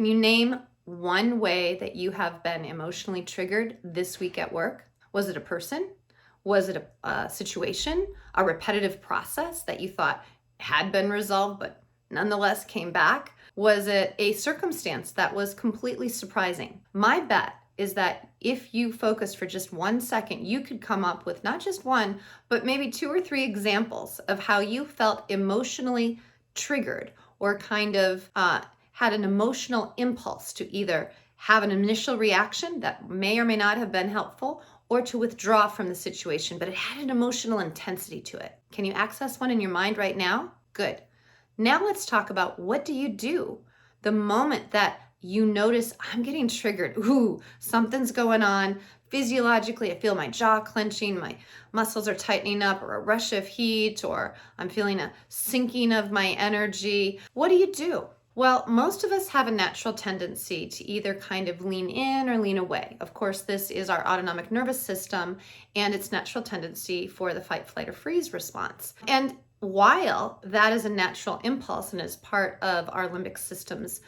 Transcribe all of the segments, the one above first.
Can you name one way that you have been emotionally triggered this week at work? Was it a person? Was it a situation, a repetitive process that you thought had been resolved but nonetheless came back? Was it a circumstance that was completely surprising? My bet is that if you focus for just 1 second, you could come up with not just one, but maybe 2 or 3 examples of how you felt emotionally triggered or kind of had an emotional impulse to either have an initial reaction that may or may not have been helpful or to withdraw from the situation, but it had an emotional intensity to it. Can you access one in your mind right now? Good. Now let's talk about what do you do the moment that you notice I'm getting triggered. Ooh, something's going on. Physiologically, I feel my jaw clenching, my muscles are tightening up, or a rush of heat, or I'm feeling a sinking of my energy. What do you do? Well, most of us have a natural tendency to either kind of lean in or lean away. Of course, this is our autonomic nervous system and its natural tendency for the fight, flight, or freeze response. And while that is a natural impulse and is part of our limbic system's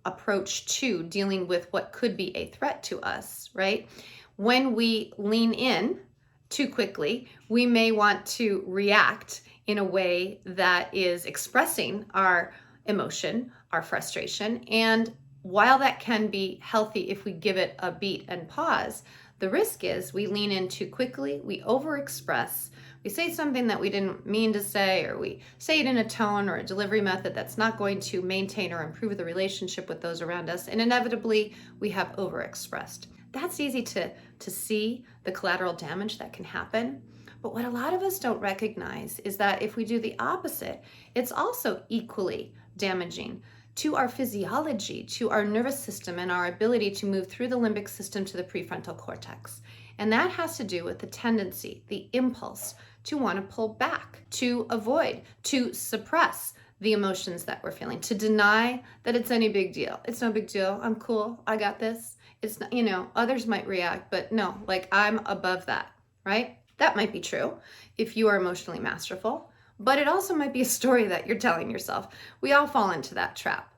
approach to dealing with what could be a threat to us, right? When we lean in too quickly, we may want to react in a way that is expressing our emotion, our frustration. And while that can be healthy if we give it a beat and pause, the risk is we lean in too quickly, we overexpress, we say something that we didn't mean to say, or we say it in a tone or a delivery method that's not going to maintain or improve the relationship with those around us, and inevitably we have overexpressed. That's easy to see the collateral damage that can happen. But what a lot of us don't recognize is that if we do the opposite, it's also equally damaging to our physiology, to our nervous system, and our ability to move through the limbic system to the prefrontal cortex. And that has to do with the tendency, the impulse to want to pull back, to avoid, to suppress the emotions that we're feeling, to deny that it's any big deal. It's no big deal. I'm cool. I got this. It's not, others might react, but no, like I'm above that, right? That might be true if you are emotionally masterful, but it also might be a story that you're telling yourself. We all fall into that trap.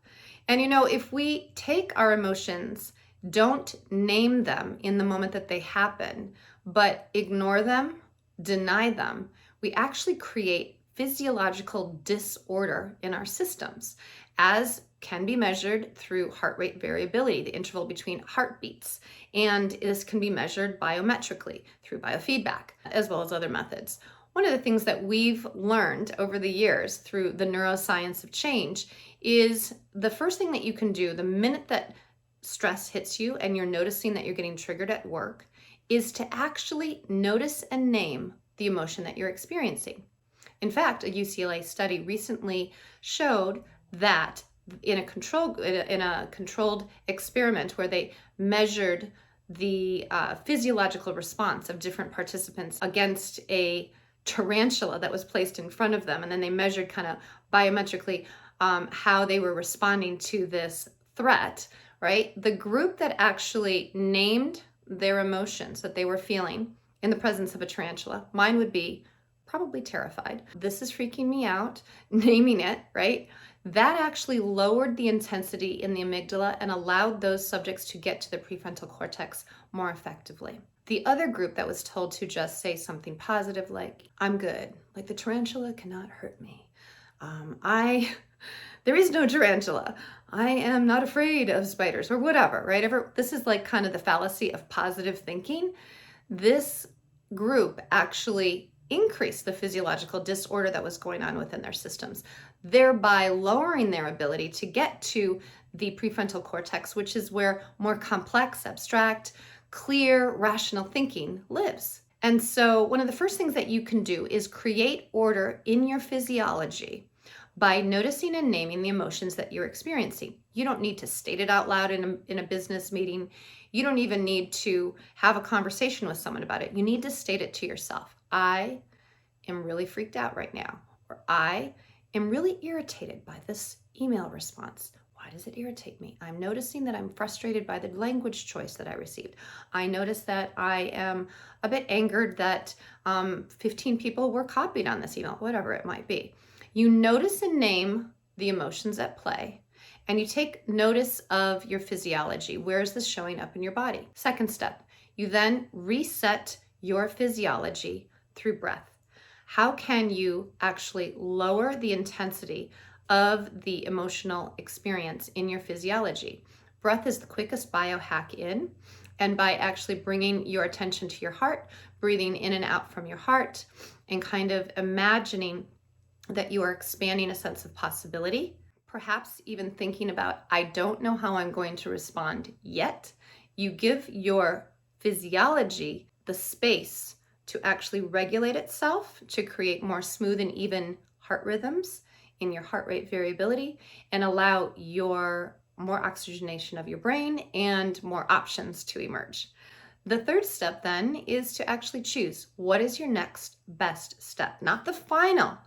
And if we take our emotions, don't name them in the moment that they happen, but ignore them, deny them, we actually create physiological disorder in our systems, as can be measured through heart rate variability, the interval between heartbeats. And this can be measured biometrically through biofeedback, as well as other methods. One of the things that we've learned over the years through the neuroscience of change is the first thing that you can do the minute that stress hits you and you're noticing that you're getting triggered at work is to actually notice and name the emotion that you're experiencing. In fact, a UCLA study recently showed that in a controlled experiment where they measured the physiological response of different participants against a tarantula that was placed in front of them, and then they measured kind of biometrically how they were responding to this threat, right? The group that actually named their emotions that they were feeling in the presence of a tarantula, mine would be probably terrified. This is freaking me out, naming it, right? That actually lowered the intensity in the amygdala and allowed those subjects to get to the prefrontal cortex more effectively. The other group that was told to just say something positive like, I'm good, like the tarantula cannot hurt me. There is no tarantula. I am not afraid of spiders or whatever, right? This is like kind of the fallacy of positive thinking. This group actually increased the physiological disorder that was going on within their systems, thereby lowering their ability to get to the prefrontal cortex, which is where more complex, abstract, clear, rational thinking lives. And so one of the first things that you can do is create order in your physiology by noticing and naming the emotions that you're experiencing. You don't need to state it out loud in a business meeting. You don't even need to have a conversation with someone about it. You need to state it to yourself. I am really freaked out right now, or I am really irritated by this email response. Why does it irritate me? I'm noticing that I'm frustrated by the language choice that I received. I notice that I am a bit angered that 15 people were copied on this email, whatever it might be. You notice and name the emotions at play, and you take notice of your physiology. Where is this showing up in your body? Second step, you then reset your physiology through breath. How can you actually lower the intensity of the emotional experience in your physiology? Breath is the quickest biohack in, and by actually bringing your attention to your heart, breathing in and out from your heart, and kind of imagining that you are expanding a sense of possibility, perhaps even thinking about, I don't know how I'm going to respond yet. You give your physiology the space to actually regulate itself to create more smooth and even heart rhythms in your heart rate variability and allow your more oxygenation of your brain and more options to emerge. The third step then is to actually choose what is your next best step, not the final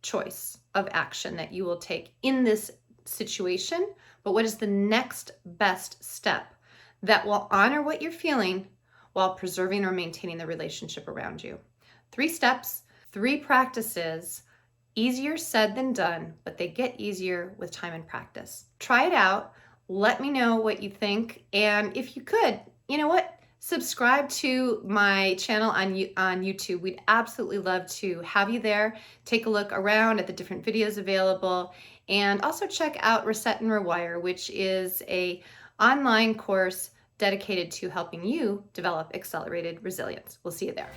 choice of action that you will take in this situation, but what is the next best step that will honor what you're feeling while preserving or maintaining the relationship around you. 3 steps, 3 practices, easier said than done, but they get easier with time and practice. Try it out. Let me know what you think. And if you could, you know what? Subscribe to my channel on YouTube. We'd absolutely love to have you there. Take a look around at the different videos available, and also check out Reset and Rewire, which is an online course dedicated to helping you develop accelerated resilience. We'll see you there.